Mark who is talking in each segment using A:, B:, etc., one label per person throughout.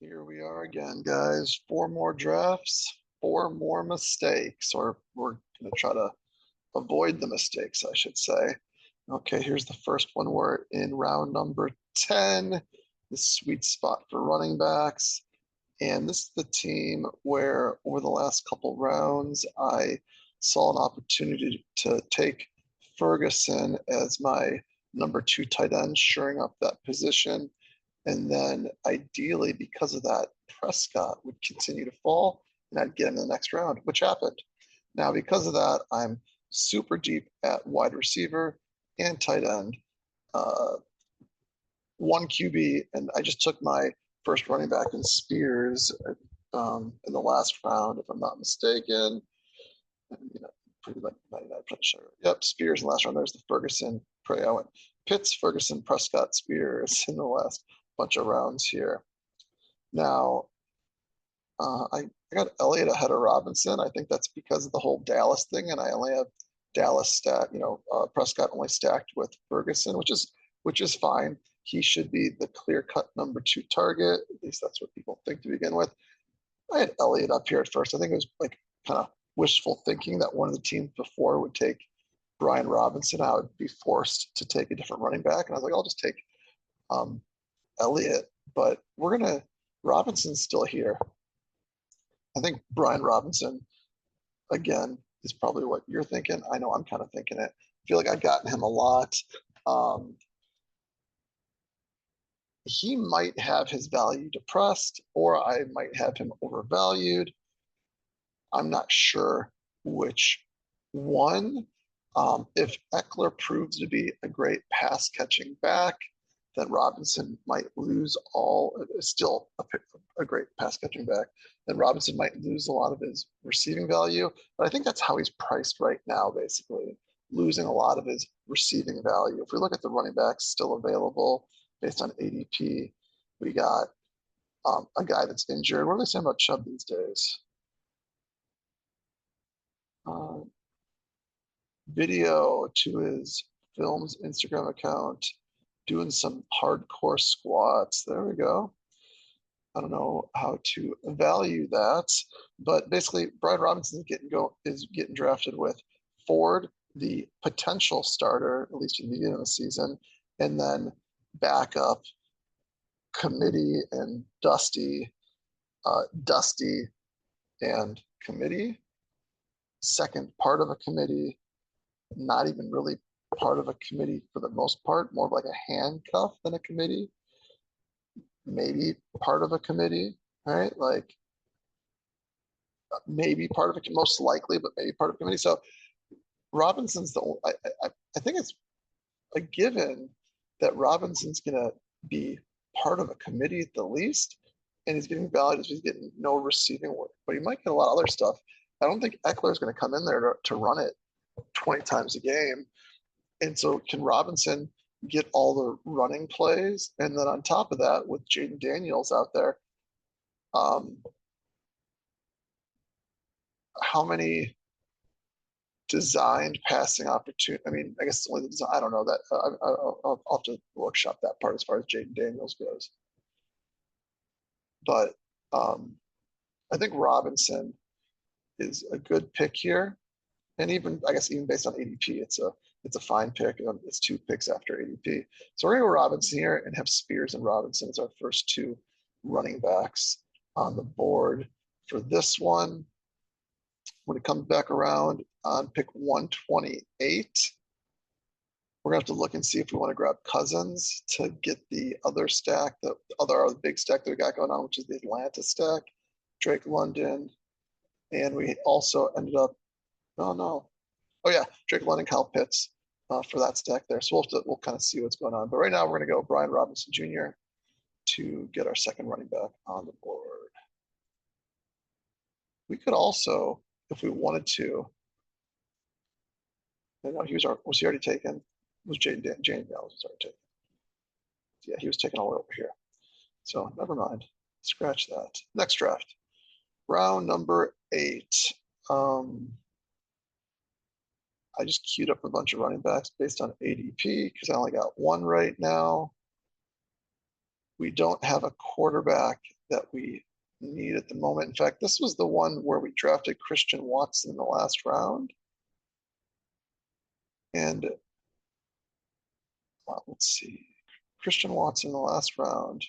A: Here we are again, guys. Four more drafts, four more mistakes, or we're going to try to avoid the mistakes, I should say. Okay, here's the first one. We're in round number 10, the sweet spot for running backs. And this is the team where over the last couple rounds, I saw an opportunity to take Ferguson as my number 2 tight end, shoring up that position. And then ideally, because of that, Prescott would continue to fall and I'd get him in the next round, which happened. Now, because of that, I'm super deep at wide receiver and tight end, uh, one QB, and I just took my first running back in Spears in the last round, if I'm not mistaken. You know, pretty like 99% sure. Yep, Spears in the last round. There's the Ferguson. I went Pitts, Ferguson, Prescott, Spears in the last bunch of rounds here. Now, I got Elliott ahead of Robinson. I think that's because of the whole Dallas thing, and I only have Dallas stacked. Prescott only stacked with Ferguson, which is fine. He should be the clear-cut number 2 target. At least that's what people think to begin with. I had Elliott up here at first. I think it was like kind of wishful thinking that one of the teams before would take Brian Robinson. I would be forced to take a different running back, and I was like, I'll just take Elliott. But Robinson's still here. I think Brian Robinson, again, is probably what you're thinking. I know I'm kind of thinking it. I feel like I've gotten him a lot. He might have his value depressed, or I might have him overvalued. I'm not sure which one. If Eckler proves to be a great pass catching back, then Robinson might lose still a great pass catching back. Then Robinson might lose a lot of his receiving value. But I think that's how he's priced right now, basically, losing a lot of his receiving value. If we look at the running backs still available based on ADP, we got a guy that's injured. What are they saying about Chubb these days? Video to his Films Instagram account, doing some hardcore squats. There we go. I don't know how to value that, but basically, Brian Robinson is getting drafted with Ford, the potential starter, at least in the beginning of the season, and then backup committee and Dusty and committee, second part of a committee, not even really part of a committee for the most part, more of like a handcuff than a committee, maybe part of a committee, right? Like maybe part of it, most likely, but maybe part of a committee. So Robinson's I think it's a given that Robinson's going to be part of a committee at the least, and he's getting valued as he's getting no receiving work, but he might get a lot of other stuff. I don't think Eckler is going to come in there to run it 20 times a game. And so can Robinson get all the running plays? And then on top of that, with Jaden Daniels out there, how many designed passing opportunity? I mean, I guess it's only the design. I don't know that. I'll have to workshop that part as far as Jaden Daniels goes. But I think Robinson is a good pick here. And even I guess even based on ADP, it's a fine pick. It's 2 picks after ADP. So we're gonna go Robinson here and have Spears and Robinson as our first 2 running backs on the board for this one. When it comes back around on pick 128, we're gonna have to look and see if we want to grab Cousins to get the other stack, the other big stack that we got going on, which is the Atlanta stack, Drake London, and we also ended up. Oh no. Oh yeah, Drake London, Kyle Pitts for that stack there. So we'll kind of see what's going on. But right now we're going to go Brian Robinson Jr. to get our second running back on the board. We could also, if we wanted to, I know was he already taken? Was Jane Dallas was already taken? Yeah, he was taken all the way over here. So never mind. Scratch that. Next draft. Round number 8. I just queued up a bunch of running backs based on ADP because I only got one right now. We don't have a quarterback that we need at the moment. In fact, this was the one where we drafted Christian Watson in the last round. And let's see, Christian Watson in the last round.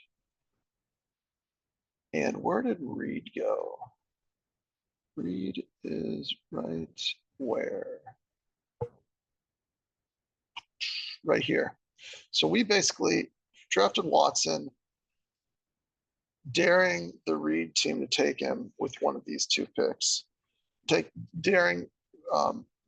A: And where did Reed go? Reed is right where? Right here. So we basically drafted Watson, daring the Reed team to take him with one of these two picks. Daring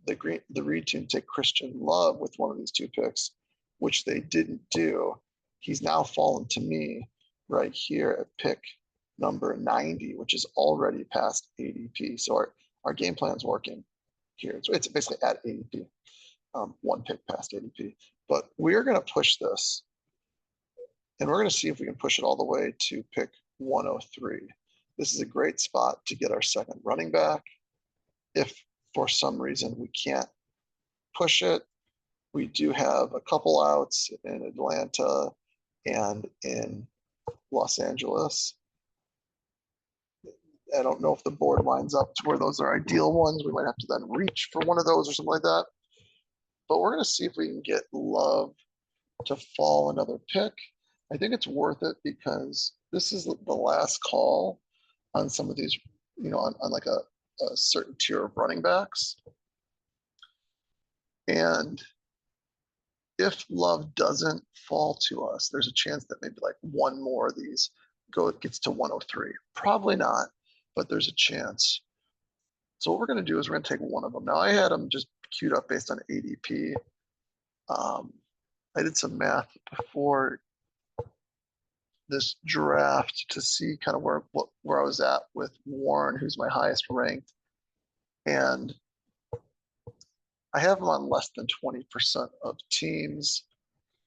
A: the Reed team to take Christian Love with one of these two picks, which they didn't do. He's now fallen to me right here at pick number 90, which is already past ADP. So our game plan's working here. It's basically at ADP, one pick past ADP. But we're going to push this, and we're going to see if we can push it all the way to pick 103. This is a great spot to get our second running back. If for some reason we can't push it, we do have a couple outs in Atlanta and in Los Angeles. I don't know if the board lines up to where those are ideal ones. We might have to then reach for one of those or something like that. But we're going to see if we can get Love to fall another pick. I think it's worth it because this is the last call on some of these, on like a certain tier of running backs. And if Love doesn't fall to us, there's a chance that maybe like one more of these gets to 103. Probably not, but there's a chance. So what we're going to do is we're going to take one of them. Now I had them just queued up based on ADP. I did some math before this draft to see kind of where I was at with Warren, who's my highest ranked. And I have him on less than 20% of teams.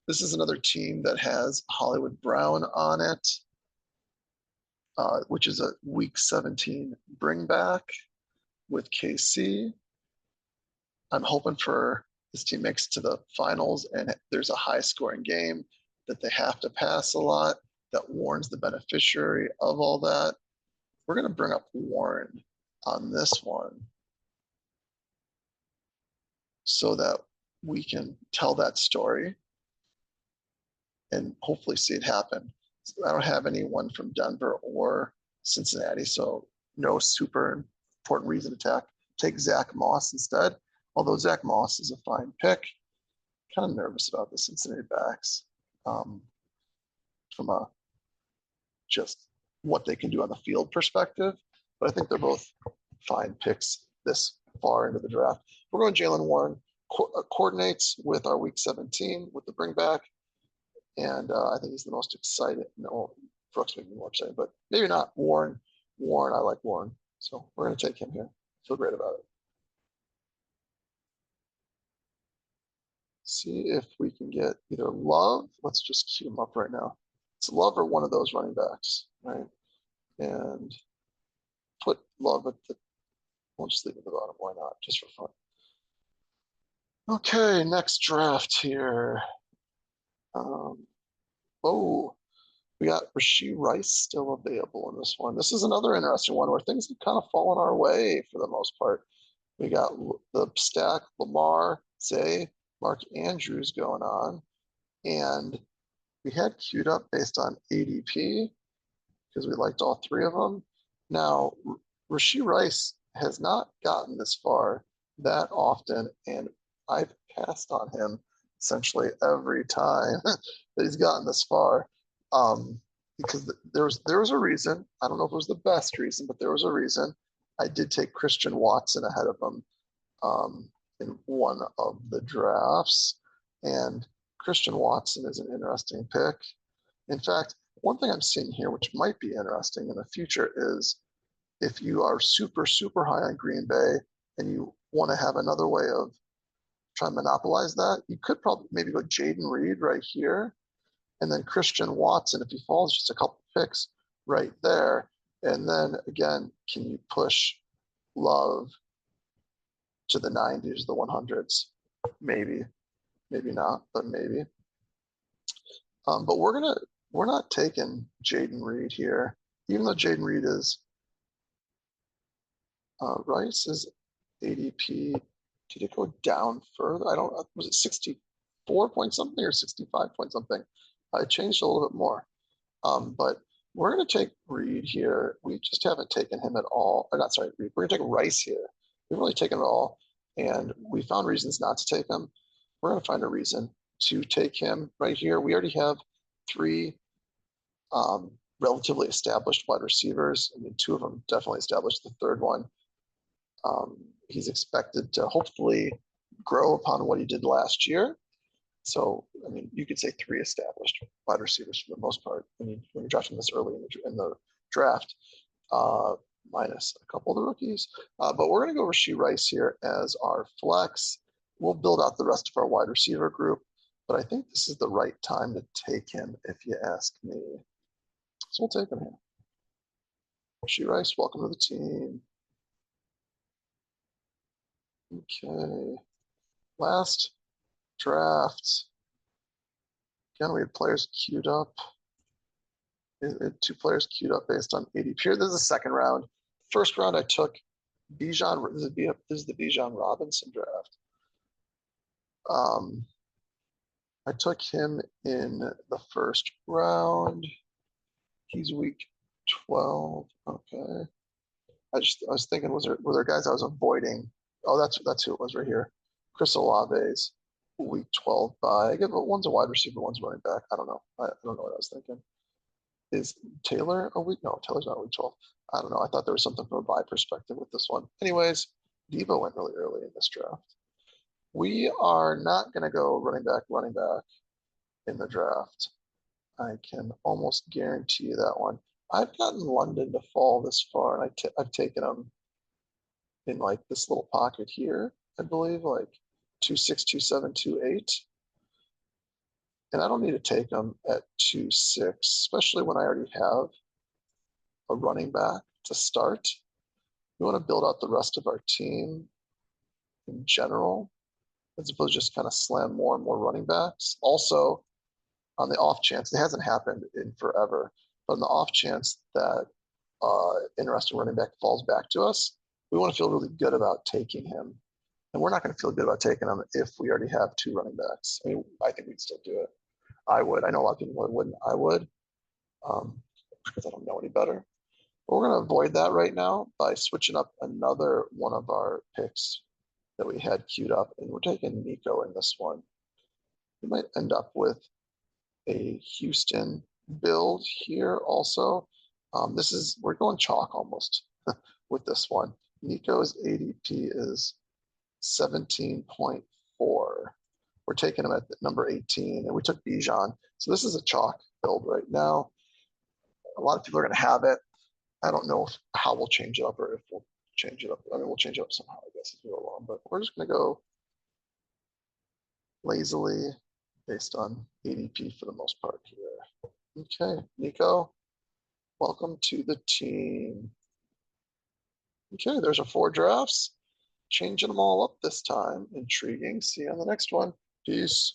A: This is another team that has Hollywood Brown on it, which is a week 17 bring back with KC. I'm hoping for this team makes it to the finals and there's a high scoring game that they have to pass a lot, that Warren's the beneficiary of all that. We're going to bring up Warren on this one so that we can tell that story and hopefully see it happen. I don't have anyone from Denver or Cincinnati, so no super important reason to take Zach Moss instead. Although Zach Moss is a fine pick. Kind of nervous about the Cincinnati backs from a just what they can do on the field perspective. But I think they're both fine picks this far into the draft. We're going Jaylen Warren, coordinates with our week 17 with the bring back. And I think he's the most excited. No, Brooks may be more excited, but maybe not. Warren, I like Warren. So we're going to take him here. Feel great about it. See if we can get either Love. Let's just queue him up right now. It's Love or one of those running backs, right? And put Love at the, we'll just leave it at the bottom. Why not? Just for fun. Okay, next draft here. We got Rashee Rice still available in this one. This is another interesting one where things have kind of fallen our way for the most part. We got the stack, Lamar, Zay, Mark Andrews going on. And we had queued up based on ADP because we liked all three of them. Now, Rashee Rice has not gotten this far that often, and I've passed on him essentially every time that he's gotten this far. Because there was a reason. I don't know if it was the best reason, but there was a reason. I did take Christian Watson ahead of him in one of the drafts, and Christian Watson is an interesting pick. In fact, one thing I'm seeing here, which might be interesting in the future, is if you are super, super high on Green Bay and you want to have another way of trying to monopolize that, you could probably maybe go Jaden Reed right here. And then Christian Watson, if he falls just a couple picks right there. And then again, can you push Love to the 90s, the 100s? Maybe, maybe not, but maybe. But we're not taking Jaden Reed here. even though Jaden Reed is, Rice is ADP. Did it go down further? I don't, was it 64 point something or 65 point something? I changed a little bit more. But we're going to take Reed here. We just haven't taken him at all. Or not, sorry, Reed. We're going to take Rice here. We've really taken it all. And we found reasons not to take him. We're going to find a reason to take him right here. We already have three relatively established wide receivers. I mean, two of them definitely established. The third one, he's expected to hopefully grow upon what he did last year. So, I mean, you could say three established wide receivers for the most part when you're drafting this early in the draft, minus a couple of the rookies. But we're going to go Rashee Rice here as our flex. We'll build out the rest of our wide receiver group, but I think this is the right time to take him, if you ask me. So we'll take him here. Rashee Rice, welcome to the team. Okay. Last draft. Again, we had players queued up. Two players queued up based on ADP. Here, this is the second round. First round, I took Bijan. This is the Bijan Robinson draft. I took him in the first round. He's week 12. Okay. I was thinking, were there guys I was avoiding? Oh, that's who it was right here. Chris Olave's week 12 by. I guess one's a wide receiver, one's running back. I don't know. I don't know what I was thinking. Is Taylor a week? No, Taylor's not week 12. I don't know. I thought there was something from a buy perspective with this one. Anyways, Debo went really early in this draft. We are not going to go running back in the draft. I can almost guarantee you that one. I've gotten London to fall this far, and I've taken him in like this little pocket here, I believe, like 2.6, 2.7, 2.8. And I don't need to take them at 2.6, especially when I already have a running back to start. We want to build out the rest of our team in general, as opposed to just kind of slam more and more running backs. Also, on the off chance, it hasn't happened in forever, but on the off chance that interesting running back falls back to us, we want to feel really good about taking him. And we're not going to feel good about taking him if we already have two running backs. I mean, I think we'd still do it. I would. I know a lot of people wouldn't. I would, because I don't know any better. But we're going to avoid that right now by switching up another one of our picks that we had queued up, and we're taking Nico in this one. We might end up with a Houston build here also. We're going chalk almost with this one. Nico's ADP is 17.4. We're taking him at number 18, and we took Bijan. So this is a chalk build right now. A lot of people are going to have it. I don't know how we'll change it up or if we'll change it up. I mean, we'll change it up somehow, I guess, as we go along. But we're just going to go lazily based on ADP for the most part here. Okay, Nico, welcome to the team. Okay, there's our 4 drafts. Changing them all up this time. Intriguing. See you on the next one. Peace.